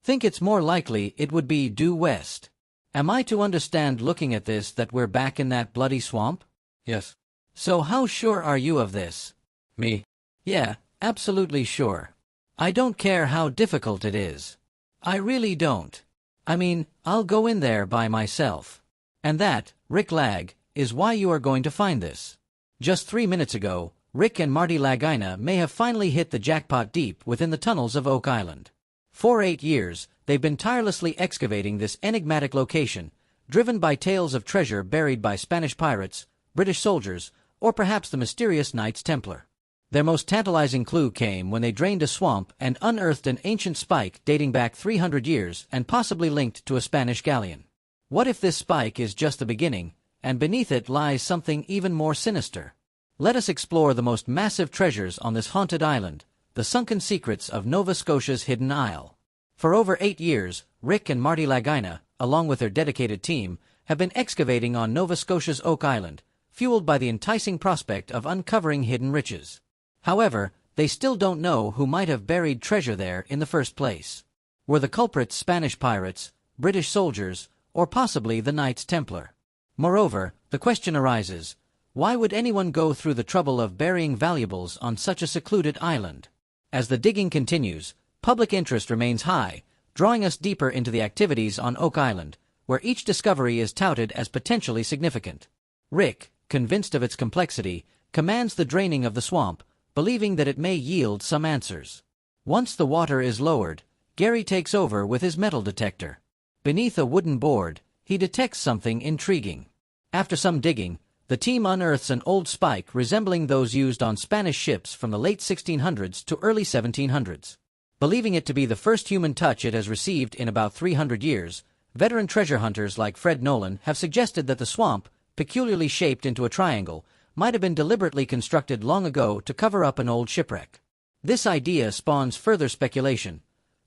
think it's more likely it would be due west. Am I to understand looking at this that we're back in that bloody swamp? Yes. So how sure are you of this? Me? Yeah, absolutely sure. I don't care how difficult it is. I really don't. I mean, I'll go in there by myself. And that, Rick Lag, is why you are going to find this. Just 3 minutes ago, Rick and Marty Lagina may have finally hit the jackpot deep within the tunnels of Oak Island. For 8 years, they've been tirelessly excavating this enigmatic location, driven by tales of treasure buried by Spanish pirates, British soldiers, or perhaps the mysterious Knights Templar. Their most tantalizing clue came when they drained a swamp and unearthed an ancient spike dating back 300 years and possibly linked to a Spanish galleon. What if this spike is just the beginning, and beneath it lies something even more sinister? Let us explore the most massive treasures on this haunted island, the sunken secrets of Nova Scotia's Hidden Isle. For over 8 years, Rick and Marty Lagina, along with their dedicated team, have been excavating on Nova Scotia's Oak Island, fueled by the enticing prospect of uncovering hidden riches. However, they still don't know who might have buried treasure there in the first place. Were the culprits Spanish pirates, British soldiers, or possibly the Knights Templar? Moreover, the question arises, why would anyone go through the trouble of burying valuables on such a secluded island? As the digging continues, public interest remains high, drawing us deeper into the activities on Oak Island, where each discovery is touted as potentially significant. Rick, convinced of its complexity, commands the draining of the swamp, believing that it may yield some answers. Once the water is lowered, Gary takes over with his metal detector. Beneath a wooden board, he detects something intriguing. After some digging, the team unearths an old spike resembling those used on Spanish ships from the late 1600s to early 1700s. Believing it to be the first human touch it has received in about 300 years, veteran treasure hunters like Fred Nolan have suggested that the swamp, peculiarly shaped into a triangle, might have been deliberately constructed long ago to cover up an old shipwreck. This idea spawns further speculation.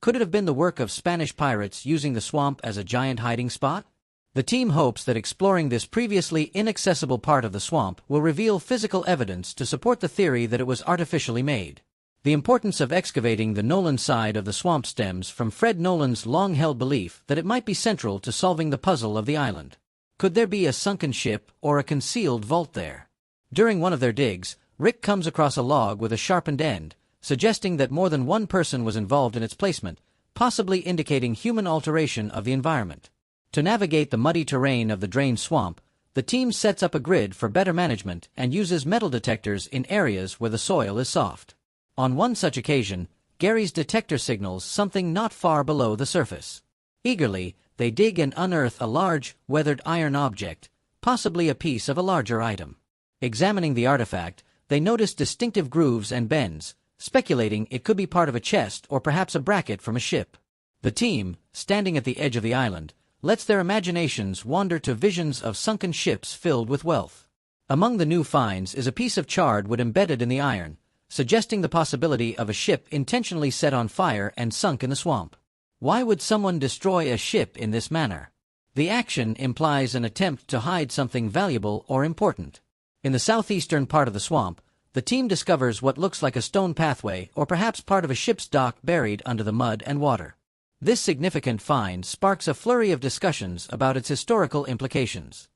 Could it have been the work of Spanish pirates using the swamp as a giant hiding spot? The team hopes that exploring this previously inaccessible part of the swamp will reveal physical evidence to support the theory that it was artificially made. The importance of excavating the Nolan side of the swamp stems from Fred Nolan's long-held belief that it might be central to solving the puzzle of the island. Could there be a sunken ship or a concealed vault there? During one of their digs, Rick comes across a log with a sharpened end, suggesting that more than one person was involved in its placement, possibly indicating human alteration of the environment. To navigate the muddy terrain of the drained swamp, the team sets up a grid for better management and uses metal detectors in areas where the soil is soft. On one such occasion, Gary's detector signals something not far below the surface. Eagerly, they dig and unearth a large, weathered iron object, possibly a piece of a larger item. Examining the artifact, they notice distinctive grooves and bends, speculating it could be part of a chest or perhaps a bracket from a ship. The team, standing at the edge of the island, lets their imaginations wander to visions of sunken ships filled with wealth. Among the new finds is a piece of charred wood embedded in the iron, suggesting the possibility of a ship intentionally set on fire and sunk in the swamp. Why would someone destroy a ship in this manner? The action implies an attempt to hide something valuable or important. In the southeastern part of the swamp, the team discovers what looks like a stone pathway or perhaps part of a ship's dock buried under the mud and water. This significant find sparks a flurry of discussions about its historical implications.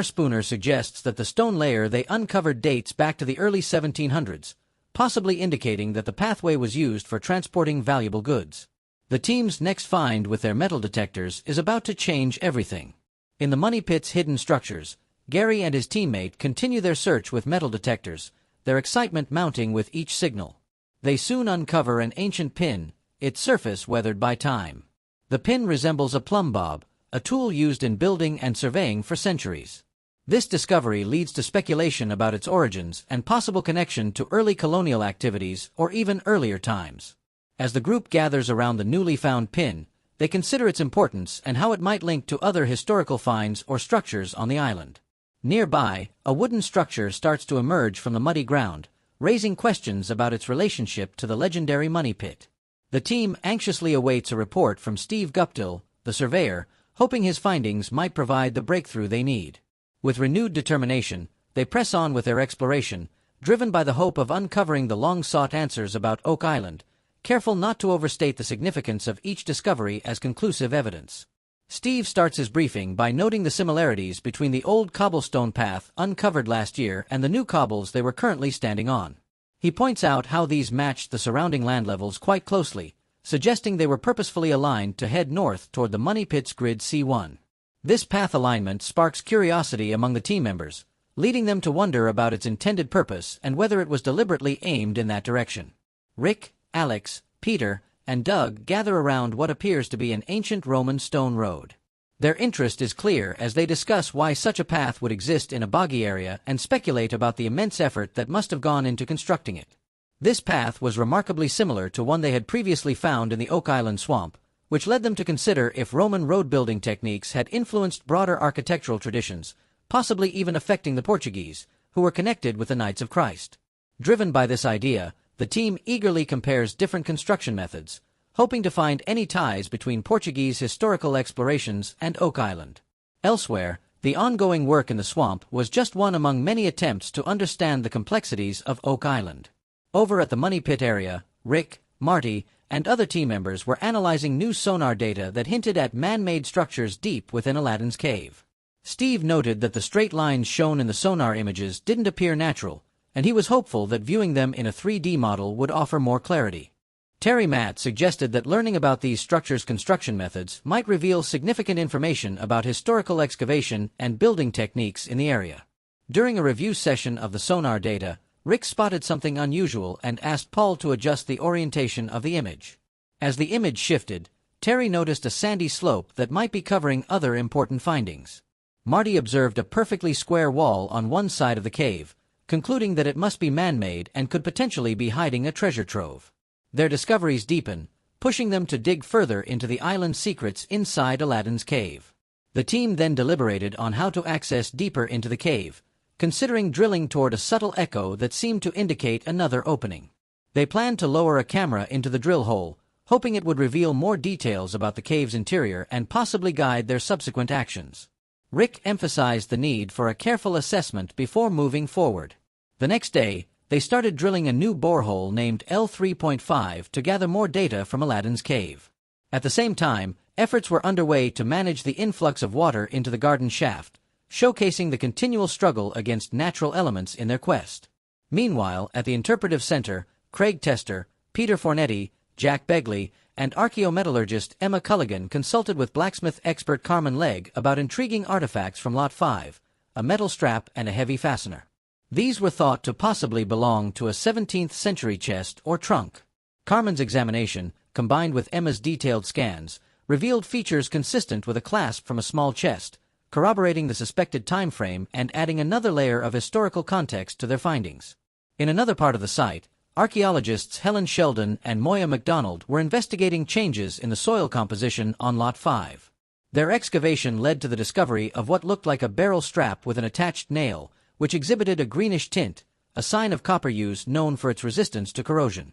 Spooner suggests that the stone layer they uncovered dates back to the early 1700s, possibly indicating that the pathway was used for transporting valuable goods. The team's next find with their metal detectors is about to change everything. In the money pit's hidden structures, Gary and his teammate continue their search with metal detectors, their excitement mounting with each signal. They soon uncover an ancient pin, its surface weathered by time. The pin resembles a plumb bob, a tool used in building and surveying for centuries. This discovery leads to speculation about its origins and possible connection to early colonial activities or even earlier times. As the group gathers around the newly found pin, they consider its importance and how it might link to other historical finds or structures on the island. Nearby, a wooden structure starts to emerge from the muddy ground, raising questions about its relationship to the legendary money pit. The team anxiously awaits a report from Steve Guptill, the surveyor, hoping his findings might provide the breakthrough they need. With renewed determination, they press on with their exploration, driven by the hope of uncovering the long-sought answers about Oak Island, careful not to overstate the significance of each discovery as conclusive evidence. Steve starts his briefing by noting the similarities between the old cobblestone path uncovered last year and the new cobbles they were currently standing on. He points out how these matched the surrounding land levels quite closely, suggesting they were purposefully aligned to head north toward the Money Pit's Grid C1. This path alignment sparks curiosity among the team members, leading them to wonder about its intended purpose and whether it was deliberately aimed in that direction. Rick, Alex, Peter, and Doug gather around what appears to be an ancient Roman stone road. Their interest is clear as they discuss why such a path would exist in a boggy area and speculate about the immense effort that must have gone into constructing it. This path was remarkably similar to one they had previously found in the Oak Island swamp, which led them to consider if Roman road-building techniques had influenced broader architectural traditions, possibly even affecting the Portuguese, who were connected with the Knights of Christ. Driven by this idea, the team eagerly compares different construction methods, hoping to find any ties between Portuguese historical explorations and Oak Island. Elsewhere, the ongoing work in the swamp was just one among many attempts to understand the complexities of Oak Island. Over at the Money Pit area, Rick, Marty, and other team members were analyzing new sonar data that hinted at man-made structures deep within Aladdin's cave. Steve noted that the straight lines shown in the sonar images didn't appear natural, and he was hopeful that viewing them in a 3D model would offer more clarity. Terry Matt suggested that learning about these structures' construction methods might reveal significant information about historical excavation and building techniques in the area. During a review session of the sonar data, Rick spotted something unusual and asked Paul to adjust the orientation of the image. As the image shifted, Terry noticed a sandy slope that might be covering other important findings. Marty observed a perfectly square wall on one side of the cave, concluding that it must be man-made and could potentially be hiding a treasure trove. Their discoveries deepen, pushing them to dig further into the island's secrets inside Aladdin's cave. The team then deliberated on how to access deeper into the cave, considering drilling toward a subtle echo that seemed to indicate another opening. They planned to lower a camera into the drill hole, hoping it would reveal more details about the cave's interior and possibly guide their subsequent actions. Rick emphasized the need for a careful assessment before moving forward. The next day, they started drilling a new borehole named L3.5 to gather more data from Aladdin's cave. At the same time, efforts were underway to manage the influx of water into the garden shaft, showcasing the continual struggle against natural elements in their quest. Meanwhile, at the Interpretive Center, Craig Tester, Peter Fornetti, Jack Begley, and archaeometallurgist Emma Culligan consulted with blacksmith expert Carmen Legg about intriguing artifacts from Lot 5, a metal strap and a heavy fastener. These were thought to possibly belong to a 17th-century chest or trunk. Carmen's examination, combined with Emma's detailed scans, revealed features consistent with a clasp from a small chest, corroborating the suspected time frame and adding another layer of historical context to their findings. In another part of the site, archaeologists Helen Sheldon and Moya MacDonald were investigating changes in the soil composition on Lot 5. Their excavation led to the discovery of what looked like a barrel strap with an attached nail, which exhibited a greenish tint, a sign of copper use known for its resistance to corrosion.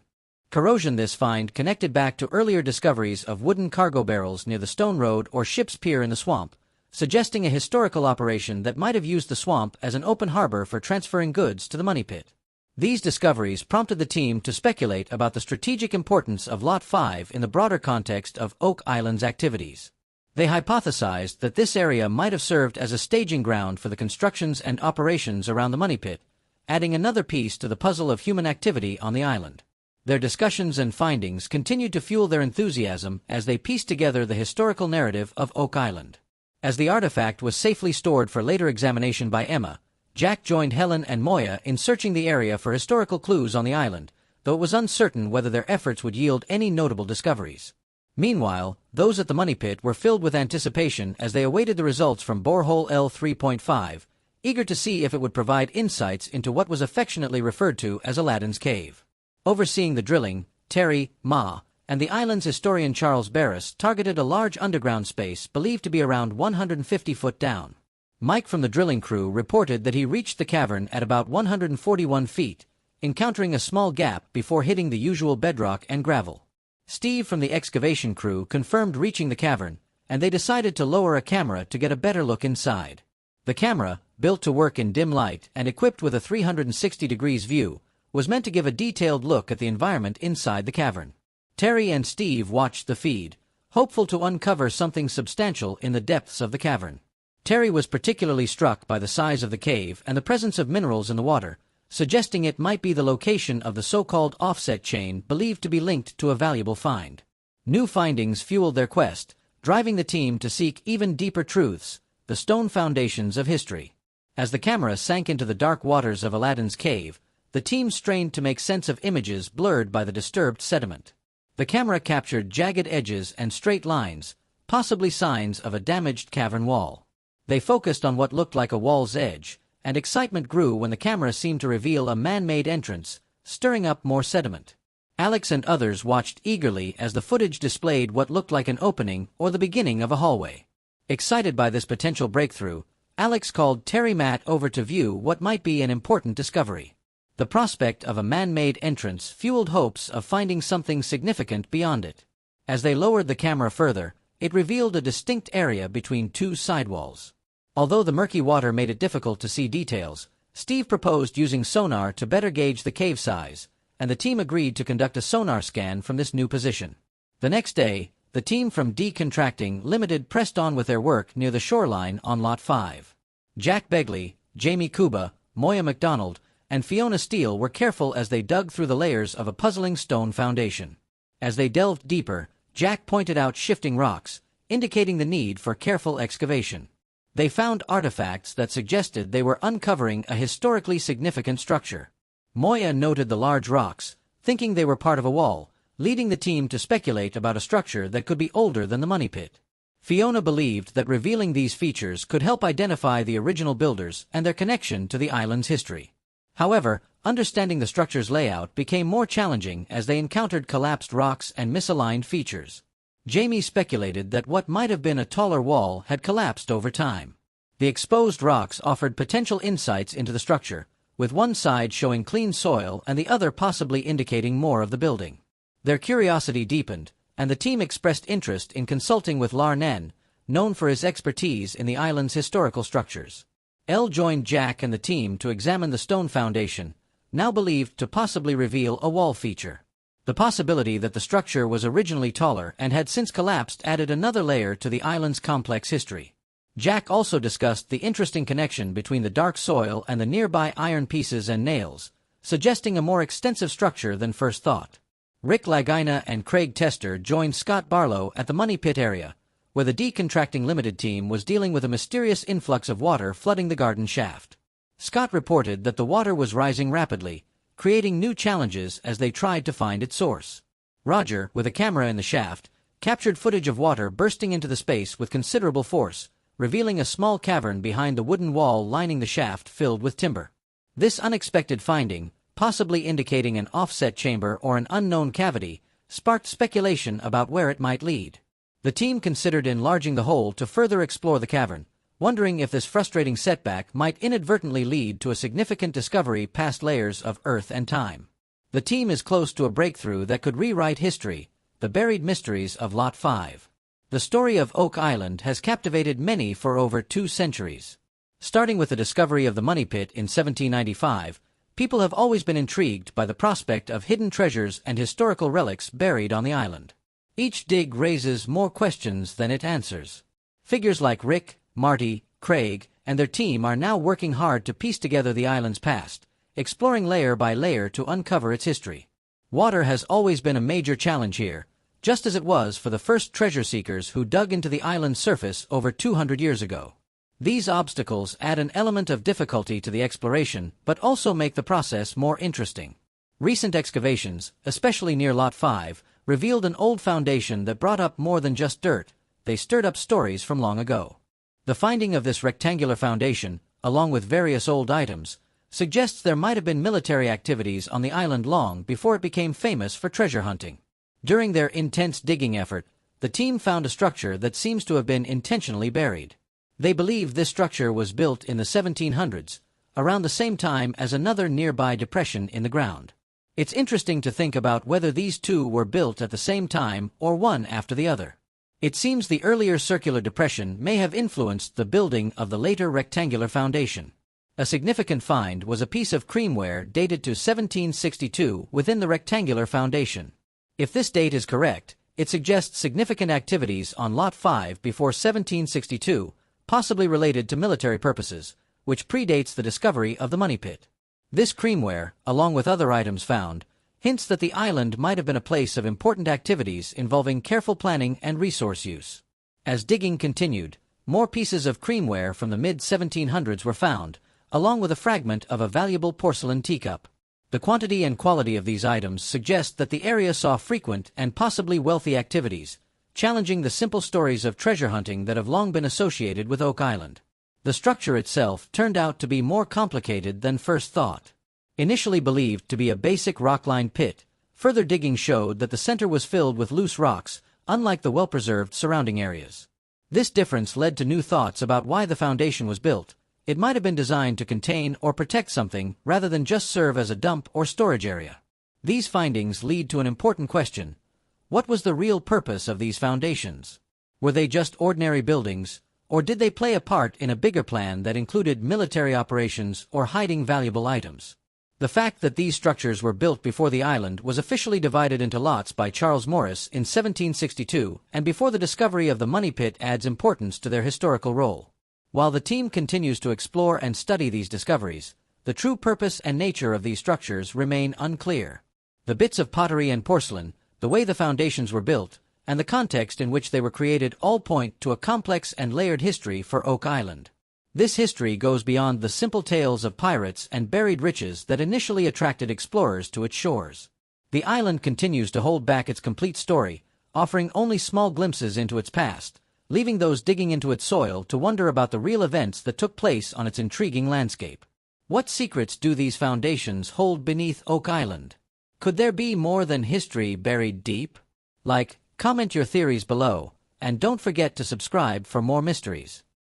This find connected back to earlier discoveries of wooden cargo barrels near the Stone Road or Ship's Pier in the swamp, suggesting a historical operation that might have used the swamp as an open harbor for transferring goods to the Money Pit. These discoveries prompted the team to speculate about the strategic importance of Lot 5 in the broader context of Oak Island's activities. They hypothesized that this area might have served as a staging ground for the constructions and operations around the Money Pit, adding another piece to the puzzle of human activity on the island. Their discussions and findings continued to fuel their enthusiasm as they pieced together the historical narrative of Oak Island. As the artifact was safely stored for later examination by Emma, Jack joined Helen and Moya in searching the area for historical clues on the island, though it was uncertain whether their efforts would yield any notable discoveries. Meanwhile, those at the Money Pit were filled with anticipation as they awaited the results from borehole L3.5, eager to see if it would provide insights into what was affectionately referred to as Aladdin's cave. Overseeing the drilling, Terry, Ma, and the island's historian Charles Barris targeted a large underground space believed to be around 150 foot down. Mike from the drilling crew reported that he reached the cavern at about 141 feet, encountering a small gap before hitting the usual bedrock and gravel. Steve from the excavation crew confirmed reaching the cavern, and they decided to lower a camera to get a better look inside. The camera, built to work in dim light and equipped with a 360 degrees view, was meant to give a detailed look at the environment inside the cavern. Terry and Steve watched the feed, hopeful to uncover something substantial in the depths of the cavern. Terry was particularly struck by the size of the cave and the presence of minerals in the water, suggesting it might be the location of the so-called offset chain believed to be linked to a valuable find. New findings fueled their quest, driving the team to seek even deeper truths, the stone foundations of history. As the camera sank into the dark waters of Aladdin's cave, the team strained to make sense of images blurred by the disturbed sediment. The camera captured jagged edges and straight lines, possibly signs of a damaged cavern wall. They focused on what looked like a wall's edge, and excitement grew when the camera seemed to reveal a man-made entrance, stirring up more sediment. Alex and others watched eagerly as the footage displayed what looked like an opening or the beginning of a hallway. Excited by this potential breakthrough, Alex called Terry Matt over to view what might be an important discovery. The prospect of a man-made entrance fueled hopes of finding something significant beyond it. As they lowered the camera further, it revealed a distinct area between two sidewalls. Although the murky water made it difficult to see details, Steve proposed using sonar to better gauge the cave size, and the team agreed to conduct a sonar scan from this new position. The next day, the team from Decontracting Limited pressed on with their work near the shoreline on Lot 5. Jack Begley, Jamie Kuba, Moya McDonald, and Fiona Steele were careful as they dug through the layers of a puzzling stone foundation. As they delved deeper, Jack pointed out shifting rocks, indicating the need for careful excavation. They found artifacts that suggested they were uncovering a historically significant structure. Moya noted the large rocks, thinking they were part of a wall, leading the team to speculate about a structure that could be older than the money pit. Fiona believed that revealing these features could help identify the original builders and their connection to the island's history. However, understanding the structure's layout became more challenging as they encountered collapsed rocks and misaligned features. Jamie speculated that what might have been a taller wall had collapsed over time. The exposed rocks offered potential insights into the structure, with one side showing clean soil and the other possibly indicating more of the building. Their curiosity deepened, and the team expressed interest in consulting with Larnen, known for his expertise in the island's historical structures. Elle joined Jack and the team to examine the stone foundation, now believed to possibly reveal a wall feature. The possibility that the structure was originally taller and had since collapsed added another layer to the island's complex history. Jack also discussed the interesting connection between the dark soil and the nearby iron pieces and nails, suggesting a more extensive structure than first thought. Rick Lagina and Craig Tester joined Scott Barlow at the Money Pit area, where the Decontracting Limited team was dealing with a mysterious influx of water flooding the garden shaft. Scott reported that the water was rising rapidly, creating new challenges as they tried to find its source. Roger, with a camera in the shaft, captured footage of water bursting into the space with considerable force, revealing a small cavern behind the wooden wall lining the shaft filled with timber. This unexpected finding, possibly indicating an offset chamber or an unknown cavity, sparked speculation about where it might lead. The team considered enlarging the hole to further explore the cavern, wondering if this frustrating setback might inadvertently lead to a significant discovery past layers of earth and time. The team is close to a breakthrough that could rewrite history, the buried mysteries of Lot 5. The story of Oak Island has captivated many for over 2 centuries. Starting with the discovery of the Money Pit in 1795, people have always been intrigued by the prospect of hidden treasures and historical relics buried on the island. Each dig raises more questions than it answers. Figures like Rick, Marty, Craig, and their team are now working hard to piece together the island's past, exploring layer by layer to uncover its history. Water has always been a major challenge here, just as it was for the first treasure seekers who dug into the island's surface over 200 years ago. These obstacles add an element of difficulty to the exploration, but also make the process more interesting. Recent excavations, especially near Lot 5, revealed an old foundation that brought up more than just dirt. They stirred up stories from long ago. The finding of this rectangular foundation, along with various old items, suggests there might have been military activities on the island long before it became famous for treasure hunting. During their intense digging effort, the team found a structure that seems to have been intentionally buried. They believe this structure was built in the 1700s, around the same time as another nearby depression in the ground. It's interesting to think about whether these two were built at the same time or one after the other. It seems the earlier circular depression may have influenced the building of the later rectangular foundation. A significant find was a piece of creamware dated to 1762 within the rectangular foundation. If this date is correct, it suggests significant activities on Lot 5 before 1762, possibly related to military purposes, which predates the discovery of the money pit. This creamware, along with other items found, hints that the island might have been a place of important activities involving careful planning and resource use. As digging continued, more pieces of creamware from the mid-1700s were found, along with a fragment of a valuable porcelain teacup. The quantity and quality of these items suggest that the area saw frequent and possibly wealthy activities, challenging the simple stories of treasure hunting that have long been associated with Oak Island. The structure itself turned out to be more complicated than first thought. Initially believed to be a basic rock-lined pit, further digging showed that the center was filled with loose rocks, unlike the well-preserved surrounding areas. This difference led to new thoughts about why the foundation was built. It might have been designed to contain or protect something rather than just serve as a dump or storage area. These findings lead to an important question. What was the real purpose of these foundations? Were they just ordinary buildings, or did they play a part in a bigger plan that included military operations or hiding valuable items? The fact that these structures were built before the island was officially divided into lots by Charles Morris in 1762 and before the discovery of the money pit adds importance to their historical role. While the team continues to explore and study these discoveries, the true purpose and nature of these structures remain unclear. The bits of pottery and porcelain, the way the foundations were built, and the context in which they were created all point to a complex and layered history for Oak Island. This history goes beyond the simple tales of pirates and buried riches that initially attracted explorers to its shores. The island continues to hold back its complete story, offering only small glimpses into its past, leaving those digging into its soil to wonder about the real events that took place on its intriguing landscape. What secrets do these foundations hold beneath Oak Island? Could there be more than history buried deep? Comment your theories below, and don't forget to subscribe for more mysteries.